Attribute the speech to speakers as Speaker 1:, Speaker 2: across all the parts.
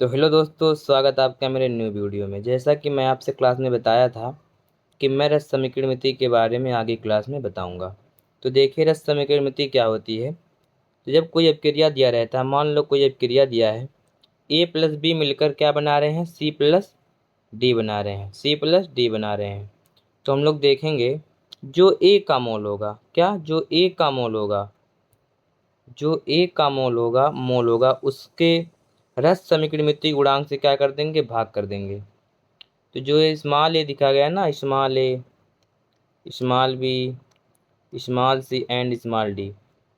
Speaker 1: तो हेलो दोस्तों, स्वागत है आपका मेरे न्यू वीडियो में। जैसा कि मैं आपसे क्लास में बताया था कि मैं रस समीकरणिति के बारे में आगे क्लास में बताऊंगा। तो देखिए, रस समीकरणिति क्या होती है। तो जब कोई अपक्रिया दिया रहता है, मान लो कोई अपक्रिया दिया है, ए प्लस बी मिलकर क्या बना रहे हैं, सी प्लस डी बना रहे हैं, सी प्लस डी बना रहे हैं। तो हम लोग देखेंगे जो ए का मोल होगा, क्या, जो ए का मोल होगा, जो ए का मोल होगा उसके रस समीकरणिति गुणांक से क्या कर देंगे, भाग कर देंगे। तो जो ये स्मॉल ए दिखा गया ना, small A, small B, small C and small D,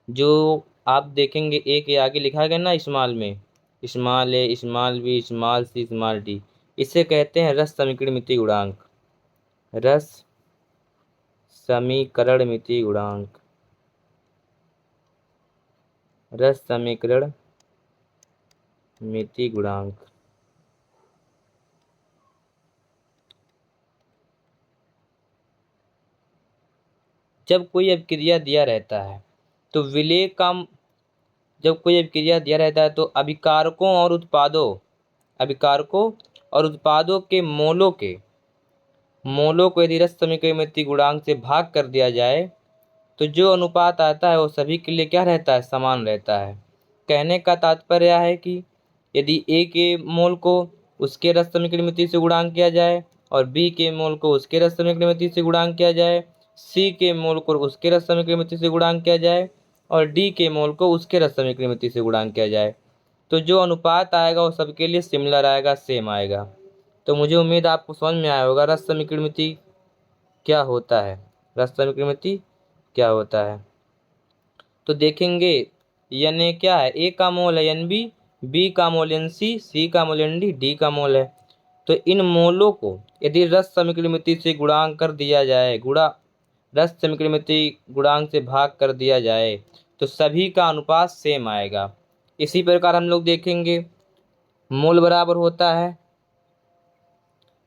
Speaker 1: जो आप देखेंगे ए के आगे लिखा गया ना स्मॉल में, small A, small B, small C, small D, इसे कहते हैं रस समीकरणिति गुणांक। रस समीकरणिति गुणांक, रस समीकरण मिति गुणांक। जब कोई अपक्रिया दिया रहता है तो विलेय का, जब कोई अपक्रिया दिया रहता है तो अभिकारकों और उत्पादों के मोलों को यदि रस समीकरणिति गुणांक से भाग कर दिया जाए तो जो अनुपात आता है वो सभी के लिए क्या रहता है, समान रहता है। कहने का तात्पर्य है कि यदि ए के मोल को उसके रस समीकरणिति से गुणांक किया जाए और बी के मोल को उसके रस समीकरणिति से गुणांक किया जाए, सी के मोल को उसके रस समीकरणिति से गुणांक किया जाए और डी के मोल को उसके रस समीकरणिति से गुणांक किया जाए, तो जो अनुपात आएगा वो सबके लिए सिमिलर आएगा, सेम आएगा। तो मुझे उम्मीद आपको समझ में आया होगा रस समीकरणिति क्या होता है, रस समीकरणिति क्या होता है। तो देखेंगे एन ए क्या है, ए का मोल है एन बी, बी का मोल एन सी का मोल एन डी का मोल है। तो इन मोलों को यदि रस समीकरणिति से गुणांक कर दिया जाए, रस समीकरणिति गुणांक से भाग कर दिया जाए तो सभी का अनुपात सेम आएगा। इसी प्रकार हम लोग देखेंगे मोल बराबर होता है,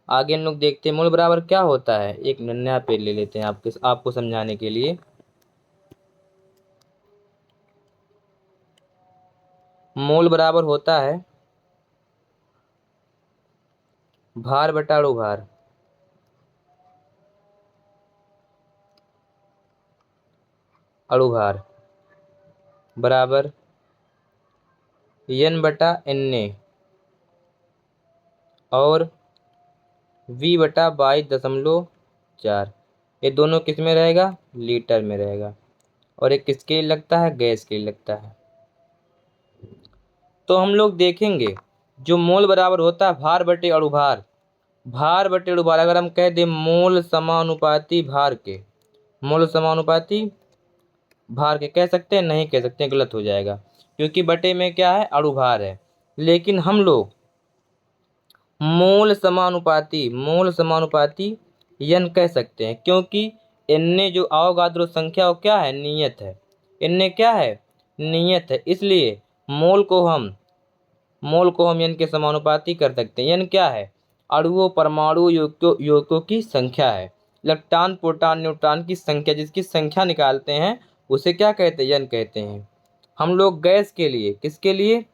Speaker 1: आगे हम लोग देखते हैं मोल बराबर क्या होता है। एक नया पेज ले लेते हैं आपको समझाने के लिए। मोल बराबर होता है भार बटा अणुभार, अणुभार बराबर एन बटा एन ए और वी बटा 22.4। ये दोनों किस में रहेगा, लीटर में रहेगा, और एक किसके लिए लगता है, गैस के लिए लगता है। तो हम लोग देखेंगे जो मोल बराबर होता है भार बटे अणुभार, भार बटे अणुभार अगर हम कह दें मोल समानुपाती भार के, मोल समानुपाती भार के कह सकते हैं, नहीं कह सकते, गलत हो जाएगा क्योंकि बटे में क्या है, अणुभार है। लेकिन हम लोग मोल समानुपाती यन कह सकते हैं क्योंकि इनने जो अवोगाद्रो संख्या वो क्या है, नियत है, इनने क्या है, नियत है। इसलिए मोल को हम यन के समानुपाती कर सकते हैं। यन क्या है, अणुओं परमाणु यौगिकों की संख्या है, इलेक्ट्रॉन प्रोटॉन न्यूट्रॉन की संख्या, जिसकी संख्या निकालते हैं उसे क्या कहते हैं, यन कहते हैं। हम लोग गैस के लिए, किसके लिए,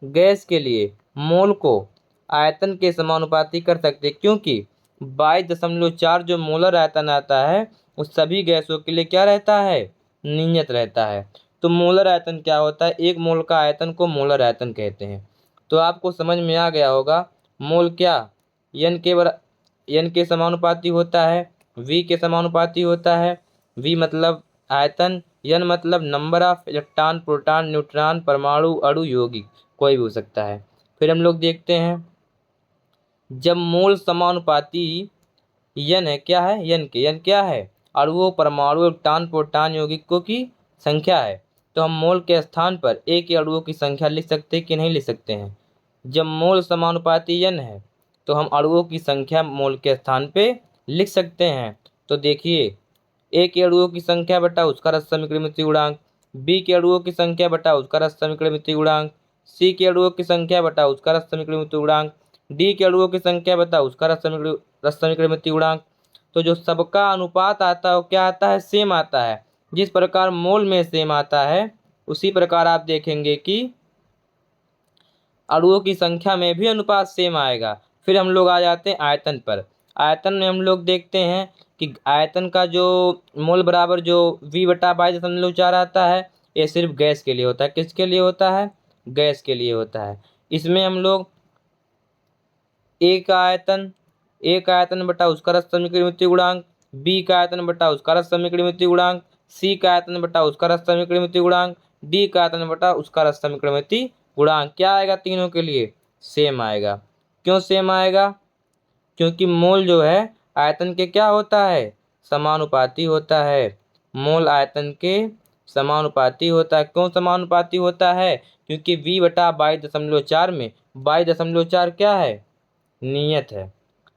Speaker 1: गैस के लिए मोल को आयतन के समानुपाती कर सकते हैं क्योंकि 22.4 जो मोलर आयतन आता है उस सभी गैसों के लिए क्या रहता है, नियत रहता है। तो मोलर आयतन क्या होता है, एक मोल का आयतन को मोलर आयतन कहते हैं। तो आपको समझ में आ गया होगा मोल क्या एन के समानुपाती होता है, वी के समानुपाती होता है। वी मतलब आयतन, एन मतलब number of electron proton neutron परमाणु अणु यौगिक, कोई भी हो सकता है। फिर हम लोग देखते हैं जब मोल समानुपाती यन है, क्या है, यन क्या है, अणुओं परमाणु इलेक्ट्रॉन प्रोटॉन यौगिकों की संख्या है, तो हम मोल के स्थान पर एक ही अणुओं की संख्या लिख सकते हैं कि नहीं लिख सकते हैं। जब मोल समानुपाती यन है तो हम अणुओं की संख्या मोल के स्थान पे लिख सकते हैं। तो देखिए ए के अणुओं की संख्या बटा उसका रस समीकरणित गुणांक, बी के अणुओं की संख्या बटा उसका रस समीकरणित गुणांक, सी के अणुओं की संख्या बटा उसका रस समीकरणित गुणांक, डी के अणुओं की संख्या बता उसका रस समीकरणित गुणांक। तो जो सबका अनुपात आता है वो क्या आता है, सेम आता है। जिस प्रकार मोल में सेम आता है उसी प्रकार आप देखेंगे कि अणुओं की संख्या में भी अनुपात सेम आएगा। फिर हम लोग आ जाते हैं आयतन पर। आयतन में हम लोग देखते हैं कि आयतन का जो मोल बराबर जो V/22.4 आता है, ये सिर्फ गैस के लिए होता है। किसके लिए होता है? गैस के लिए होता है। इसमें हम लोग एक आयतन बटा उसका रस समीकरण मिति गुणांक, बी का आयतन बटा उसका रस समीकरण मिति गुणांक, सी का आयतन बटा उसका रस समीकरण मिति गुणांक, डी का आयतन बटा उसका रस समीकरण मिति गुणांक क्या आएगा? तीनों के लिए सेम आएगा। क्यों सेम आएगा? क्योंकि मोल जो है आयतन के क्या होता है? समानुपाती होता है। मोल आयतन के समानुपाती होता है। क्यों समानुपाती होता है? क्योंकि V/22.4 में 22.4 क्या है? नियत है।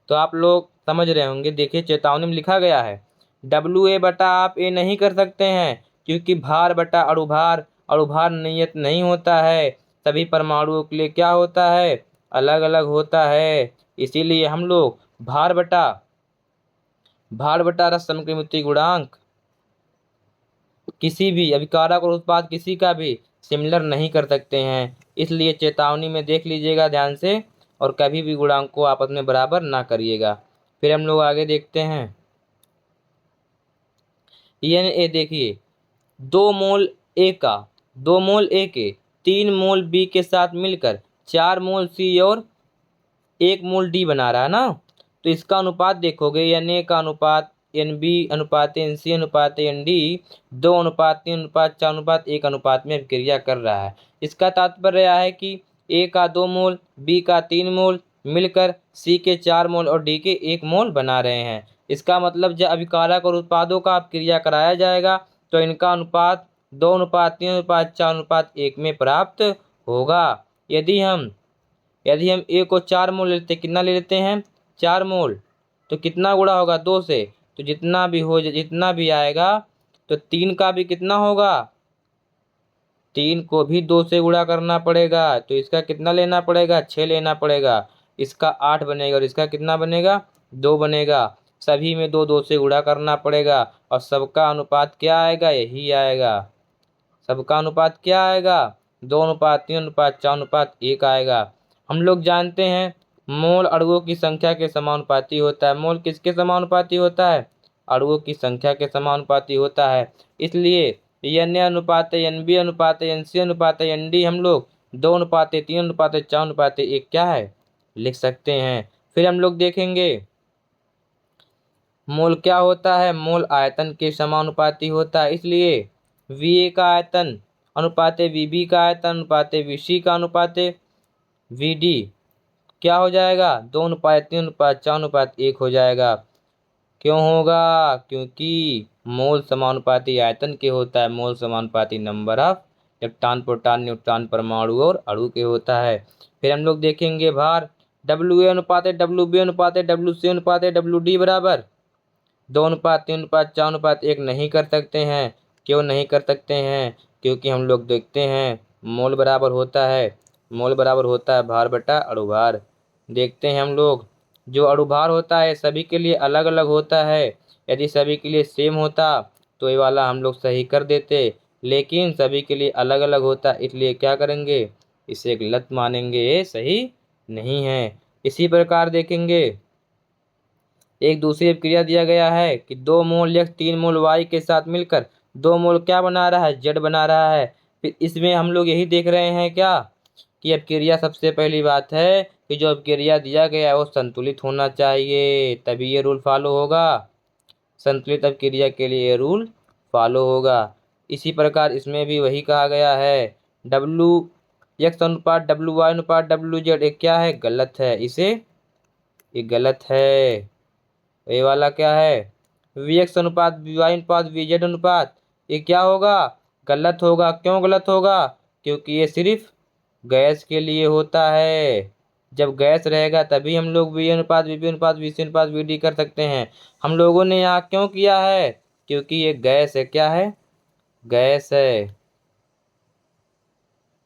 Speaker 1: तो आप लोग समझ रहे होंगे। देखिए चेतावनी में लिखा गया है WA बटा आप ए नहीं कर सकते हैं, क्योंकि भार बटा अणुभार नियत नहीं होता है। सभी परमाणुओं के लिए क्या होता है? अलग अलग होता है। इसीलिए हम लोग भार बटा रस समीकरण मिति गुणांक किसी भी अभिकारक और उत्पाद किसी का भी सिमिलर नहीं कर सकते हैं। इसलिए चेतावनी में देख लीजिएगा ध्यान से, और कभी भी गुणांक को आपस में बराबर ना करिएगा। फिर हम लोग आगे देखते हैं। ये देखिए 2 मोल ए के 3 मोल बी के साथ मिलकर 4 मोल सी और 1 मोल डी बना रहा है ना। तो इसका अनुपात देखोगे, Na का अनुपात Nb अनुपात Nc अनुपात Nd 2:3:4:1 अनुपात में अभिक्रिया कर रहा है। इसका तात्पर्य यह है कि A का 2 मोल, B का 3 मोल मिलकर C के 4 मोल और D के 1 मोल बना रहे हैं। इसका मतलब जब अभिकारक और उत्पादों का अभिक्रिया कराया जाएगा तो इनका अनुपात 2:3:4:1 में प्राप्त होगा। यदि हम A को 4 मोल लेते, कितना ले लेते हैं? 4 मोल, तो कितना गुणा होगा? 2 से। तो जितना भी आएगा, तो 3 का भी कितना होगा? 3 को भी 2 से गुणा करना पड़ेगा। तो इसका कितना लेना पड़ेगा? 6 लेना पड़ेगा। इसका 8 बनेगा और इसका कितना बनेगा? 2 बनेगा। सभी में 2 2 से गुणा करना पड़ेगा और सबका अनुपात क्या आएगा? यही आएगा। सबका अनुपात क्या आएगा? 2:3:4:1 आएगा। हम लोग जानते हैं मोल अणुओं की संख्या के समानुपाती होता है। मोल किसके समानुपाती होता है? अणुओं की संख्या के समानुपाती होता है। इसलिए Na अनुपात Nb अनुपात Nc अनुपात Nd हम लोग 2:3:4:1 क्या है? लिख सकते हैं। फिर हम लोग देखेंगे मोल क्या होता है? मोल आयतन के समानुपाती होता है। इसलिए Va का आयतन अनुपात Vb का आयतन अनुपात Vc का अनुपात Vd क्या हो जाएगा? 2:3:4:1 हो जाएगा। क्यों होगा? क्योंकि मोल समानुपाती आयतन के होता है। मोल समानुपाती number of electron, proton, neutron, परमाणु और अणु के होता है। फिर हम लोग देखेंगे भार WA अनुपात WB अनुपात WC अनुपात WD बराबर 2:3:4:1 नहीं कर सकते हैं। क्यों नहीं कर सकते हैं? क्योंकि हम लोग देखते हैं मोल बराबर होता है भार बटा अणुभार। देखते हैं हम लोग जो अणुभार होता है सभी के लिए अलग अलग होता है। यदि सभी के लिए सेम होता तो ये वाला हम लोग सही कर देते, लेकिन सभी के लिए अलग अलग होता, इसलिए क्या करेंगे? इसे गलत मानेंगे, ये सही नहीं है। इसी प्रकार देखेंगे एक दूसरी क्रिया दिया गया है कि 2 मोल X 3 मोल Y के साथ मिलकर 2 मोल क्या बना रहा है? Z बना रहा है। फिर इसमें हम लोग यही देख रहे हैं क्या कि अपक्रिया, सबसे पहली बात है कि जो अपक्रिया दिया गया है वो संतुलित होना चाहिए, तभी ये रूल फॉलो होगा। संतुलित अपक्रिया के लिए ये रूल फॉलो होगा। इसी प्रकार इसमें भी वही कहा गया है WX अनुपात WY अनुपात WZ एक क्या है? गलत है। ये गलत है। ये वाला क्या है? VX अनुपात VY अनुपात VZ अनुपात ये क्या होगा? गलत होगा। क्यों गलत होगा? क्योंकि ये सिर्फ गैस के लिए होता है। जब गैस रहेगा तभी हम लोग V अनुपात VB अनुपात VC अनुपात VD कर सकते हैं। हम लोगों ने यहाँ क्यों किया है? क्योंकि ये गैस है। क्या है? गैस है।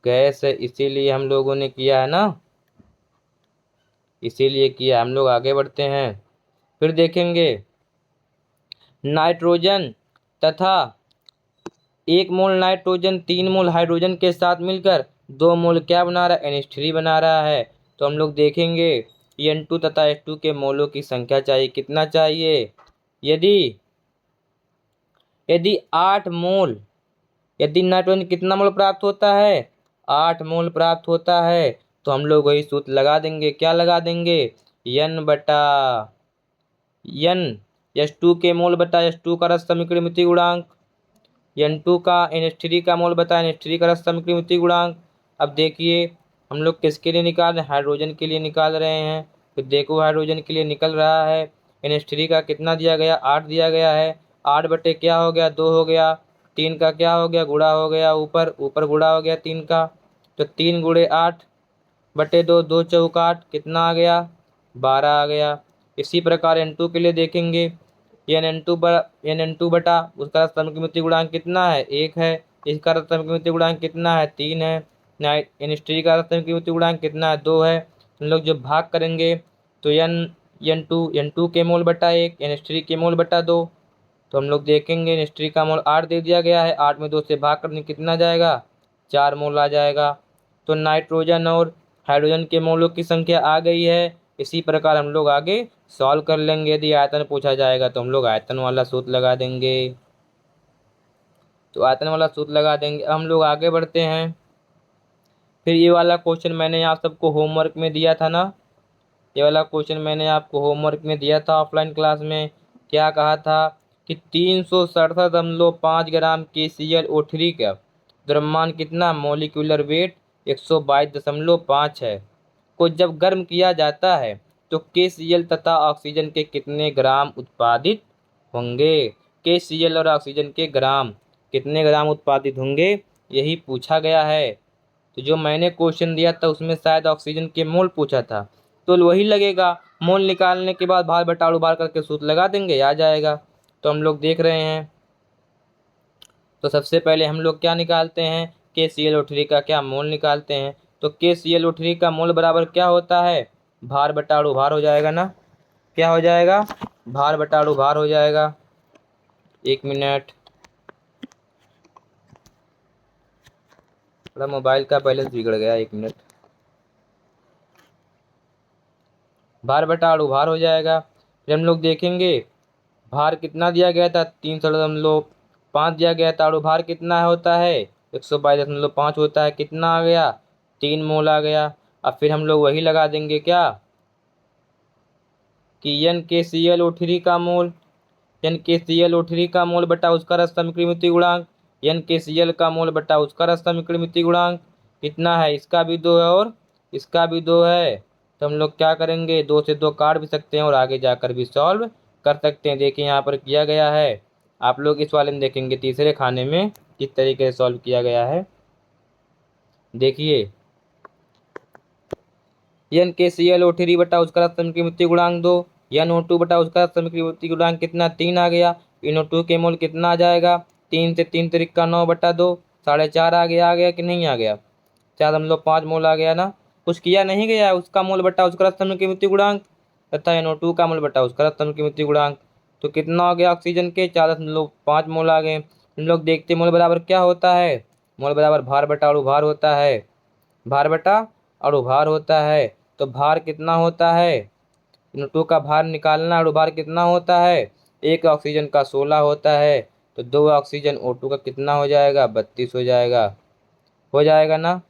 Speaker 1: गैस है, इसीलिए हम लोगों ने किया है ना, इसीलिए किया। हम लोग आगे बढ़ते हैं। फिर देखेंगे नाइट्रोजन तथा 1 मोल नाइट्रोजन 3 मोल हाइड्रोजन के साथ मिलकर 2 मोल क्या बना रहा है, NH3 बना रहा है। तो हम लोग देखेंगे N2 तथा H2 के मोलों की संख्या चाहिए, कितना चाहिए, यदि यदि 8 मोल, यदि नाइट्रोजन कितना मोल प्राप्त होता है, 8 मोल प्राप्त होता है, तो हम लोग वही सूत्र लगा देंगे, क्या लगा देंगे, N बटा N, H2 के मोल बटा H2 का रस समीकरण गुणांक, N2 का NH3 का मोल बता NH3 का रस समीकरण गुणांक। अब देखिए हम लोग किसके लिए निकाल रहे हैं, हाइड्रोजन के लिए निकाल रहे हैं। तो देखो हाइड्रोजन के लिए निकल रहा है, NH3 का कितना दिया गया, 8 दिया गया है, 8 बटे क्या हो गया, 2 हो गया, 3 का क्या हो गया, गुणा हो गया, ऊपर ऊपर गुणा हो गया 3 का, तो 3 गुणे 8 बटे 2, 2 चौक 8, कितना आ गया, 12 आ गया। इसी प्रकार N2 के लिए देखेंगे, N2 बटा उसका समीकरण गुणांक कितना है, 1 है, इसका समीकरण गुणांक कितना है, 3 है, NH3 का समीकरण गुणांक कितना है, 2 है। हम लोग जब भाग करेंगे तो N2 के मोल बटा 1, NH3 के मोल बटा 2, तो हम लोग देखेंगे NH3 का मोल 8 दे दिया गया है, 8 में 2 से भाग करने कितना जाएगा, 4 मोल आ जाएगा। तो नाइट्रोजन और हाइड्रोजन के मोलों की संख्या आ गई है। इसी प्रकार हम लोग आगे सॉल्व कर लेंगे। यदि आयतन पूछा जाएगा तो हम लोग आयतन वाला सूत्र लगा देंगे, तो आयतन वाला सूत्र लगा देंगे। हम लोग आगे बढ़ते हैं। फिर ये वाला क्वेश्चन मैंने आप सबको होमवर्क में दिया था ना, ये वाला क्वेश्चन मैंने आपको होमवर्क में दिया था ऑफलाइन क्लास में। क्या कहा था कि 367.5 ग्राम KClO3 का द्रव्यमान कितना, मोलिकुलर वेट 122.5 है, को जब गर्म किया जाता है तो KCl तथा ऑक्सीजन के कितने ग्राम उत्पादित होंगे। KCl और ऑक्सीजन के ग्राम, कितने ग्राम उत्पादित होंगे, यही पूछा गया है। तो जो मैंने क्वेश्चन दिया था उसमें शायद ऑक्सीजन के मोल पूछा था, तो वही लगेगा। मोल निकालने के बाद भार बटा अणु भार करके सूत्र लगा देंगे, आ जाएगा। तो हम लोग देख रहे हैं, तो सबसे पहले हम लोग क्या निकालते हैं, KClO3 का क्या मोल निकालते हैं। तो KClO3 का मोल बराबर क्या होता है, भार बटा अणु भार हो जाएगा ना, क्या हो जाएगा, भार बटा अणु भार हो जाएगा। 1 मिनट, थोड़ा मोबाइल का बैलेंस बिगड़ गया, 1 मिनट। भार बटा अणु भार हो जाएगा। फिर हम लोग देखेंगे भार कितना दिया गया था, 3.5 दिया गया था। अणु भार कितना होता है, 122.5 होता है, कितना आ गया, 3 मोल आ गया। अब फिर हम लोग वही लगा देंगे क्या, कि NKClO3 का मोल, NKClO3 का मोल बटा उसका रस समीकरण गुणांक, NKCl का मोल बटा उसका रस समीकरण गुणांक कितना है, इसका भी 2 है और इसका भी 2 है। तो हम लोग क्या करेंगे, 2 से 2 काट भी सकते हैं और आगे जाकर भी सॉल्व कर सकते हैं। देखिए यहाँ पर किया गया है, आप लोग इस वाले में देखेंगे तीसरे खाने में किस तरीके से सॉल्व किया गया है। देखिए NKClO3 बटा उसका रस समीकरण गुणांक 2, NO2 बटा उसका रस समीकरण गुणांक कितना, 3 आ गया। NO2 के मोल कितना आ जाएगा, 3 से 3 तिरिक्का 9 बटा 2, 4.5 आ गया कि नहीं आ गया, शायद हम लोग 5 मोल आ गया ना, कुछ किया नहीं गया। उसका मोल बटा उसका रस समीकरण गुणांक तथा NO2 का मोल बटा उसका रस समीकरण गुणांक, तो कितना हो गया, ऑक्सीजन के 4.5 मोल आ गए। हम लोग देखते मोल बराबर क्या होता है, मोल बराबर भार बटा अणु भार होता है, भार बटा अणु भार होता है। तो भार कितना होता है, NO2 का भार निकालना, अणु भार कितना होता है, 1 ऑक्सीजन का 16 होता है, तो 2 ऑक्सीजन O2 का कितना हो जाएगा, 32 हो जाएगा ना।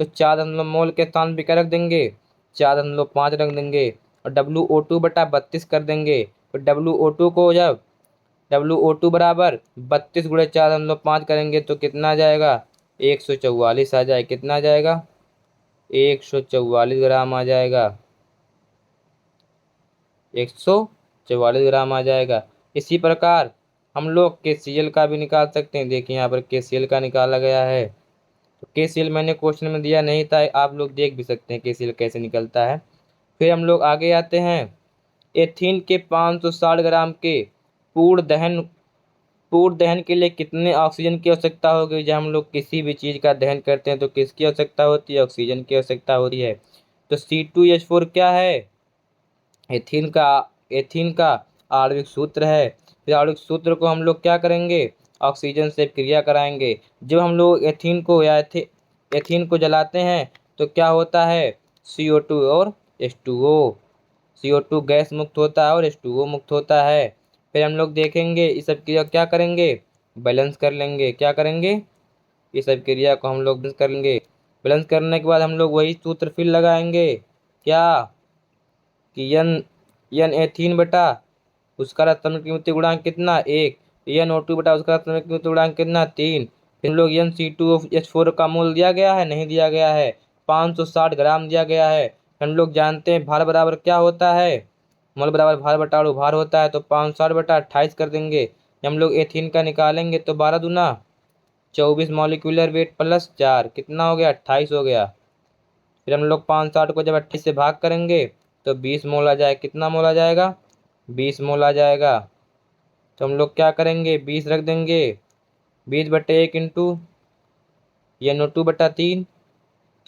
Speaker 1: तो 4 मोल के स्थान पर क्या रख देंगे, 4.5 रख देंगे और WO2 बटा 32 कर देंगे। तो WO2 को जब WO2 बराबर 32 गुणे 4.5 करेंगे तो कितना आ जाएगा, 144 आ जाए, कितना आ जाएगा, 144 ग्राम आ जाएगा, 144 ग्राम आ जाएगा। इसी प्रकार हम लोग KCl का भी निकाल सकते हैं। देखिए यहाँ पर KCl का निकाला गया है, तो KCl मैंने क्वेश्चन में दिया नहीं था, आप लोग देख भी सकते हैं KCl कैसे निकलता है। फिर हम लोग आगे आते हैं, एथीन के 560 ग्राम के पूर्ण दहन के लिए कितने ऑक्सीजन की आवश्यकता होगी। जब हम लोग किसी भी चीज़ का दहन करते हैं तो किसकी आवश्यकता होती है, ऑक्सीजन की आवश्यकता होती है। तो C2H4 क्या है, एथीन का आणविक सूत्र है। फिर आणविक सूत्र को हम लोग क्या करेंगे, ऑक्सीजन से क्रिया कराएंगे। जब हम लोग एथीन को या एथीन को जलाते हैं तो क्या होता है, CO2 और H2O। CO2 गैस मुक्त होता है और H2O मुक्त होता है। फिर हम लोग देखेंगे इस सब क्रिया क्या करेंगे, बैलेंस कर लेंगे। क्या करेंगे, इस सब क्रिया को हम लोग बैलेंस कर लेंगे। बैलेंस करने के बाद हम लोग वही सूत्र फिर लगाएंगे, क्या कि यन एथीन बटा उसका रासायनिक कीमती गुणांक कितना, 1। NO2 बटा उसका रासायनिक कीमती गुणांक कितना, 3। फिर हम लोग NC2H4 का मोल दिया गया है, नहीं दिया गया है, 560 ग्राम दिया गया है। हम लोग जानते हैं भार बराबर क्या होता है, मोल बराबर भार बटा अणु भार होता है, तो 560 बटा 28 कर देंगे। हम लोग एथीन का निकालेंगे तो 12 दूना 24 मॉलिक्यूलर वेट प्लस 4 कितना हो गया, 28 हो गया। फिर हम लोग 560 को जब 28 से भाग करेंगे तो 20 मोल आ जाए, कितना मोल आ जाएगा, 20 मोल आ जाएगा। तो हम लोग क्या करेंगे, 20 रख देंगे, 20/1 इंटू NO2 बटा 3,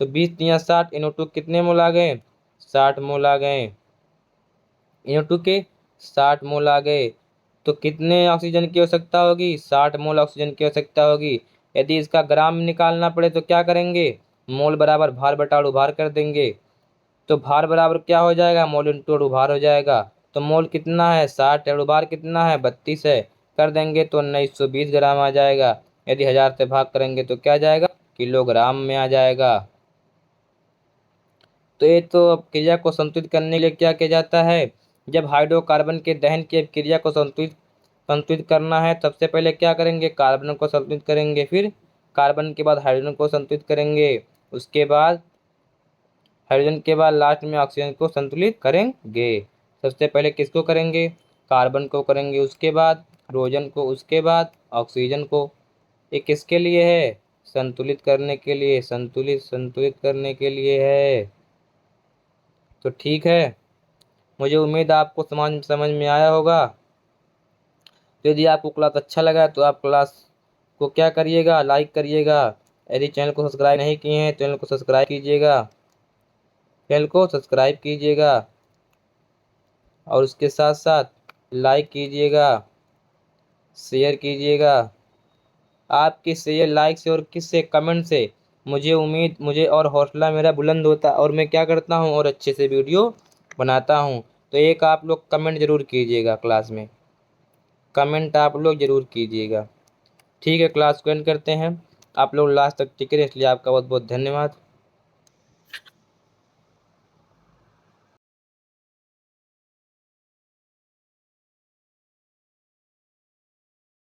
Speaker 1: तो 20×3 = 60, NO2 कितने मोल आ गए, 60 मोल आ गए। NO2 के 60 मोल आ गए। तो कितने ऑक्सीजन की आवश्यकता होगी, 60 मोल ऑक्सीजन की आवश्यकता होगी। यदि इसका ग्राम में निकालना पड़े तो क्या करेंगे, मोल बराबर भार बटा अणु भार कर देंगे। तो भार बराबर क्या हो जाएगा, मोल इंटू अणु भार हो जाएगा। तो मोल कितना है, 60, अणु भार कितना है, 32 है, कर देंगे तो 1920 ग्राम आ जाएगा। यदि 1000 से भाग करेंगे तो क्या जाएगा, किलोग्राम में आ जाएगा। तो ये तो अब क्रिया को संतुलित करने के लिए क्या किया जाता है, जब हाइड्रोकार्बन के दहन की क्रिया को संतुलित करना है, सबसे पहले क्या करेंगे, कार्बन को संतुलित करेंगे, फिर कार्बन के बाद हाइड्रोजन को संतुलित करेंगे, उसके बाद हाइड्रोजन के बाद लास्ट में ऑक्सीजन को संतुलित करेंगे। सबसे पहले किसको करेंगे, कार्बन को करेंगे, उसके बाद हाइड्रोजन को, उसके बाद ऑक्सीजन को। ये किसके लिए है, संतुलित करने के लिए, संतुलित करने के लिए है। तो ठीक है, मुझे उम्मीद है आपको समझ में आया होगा। तो यदि आपको क्लास अच्छा लगा तो आप क्लास को क्या करिएगा, लाइक करिएगा। यदि चैनल को सब्सक्राइब नहीं किए हैं, चैनल को सब्सक्राइब कीजिएगा, चैनल को सब्सक्राइब कीजिएगा और उसके साथ साथ लाइक कीजिएगा, शेयर कीजिएगा। आपके शेयर, लाइक से और किससे, कमेंट से मुझे और हौसला मेरा बुलंद होता है और मैं क्या करता हूँ और अच्छे से वीडियो बनाता हूँ। तो एक आप लोग कमेंट ज़रूर कीजिएगा, क्लास में कमेंट आप लोग ज़रूर कीजिएगा। ठीक है, क्लास को एंड करते हैं। आप लोग लास्ट तक टिके रहे इसलिए आपका बहुत बहुत धन्यवाद।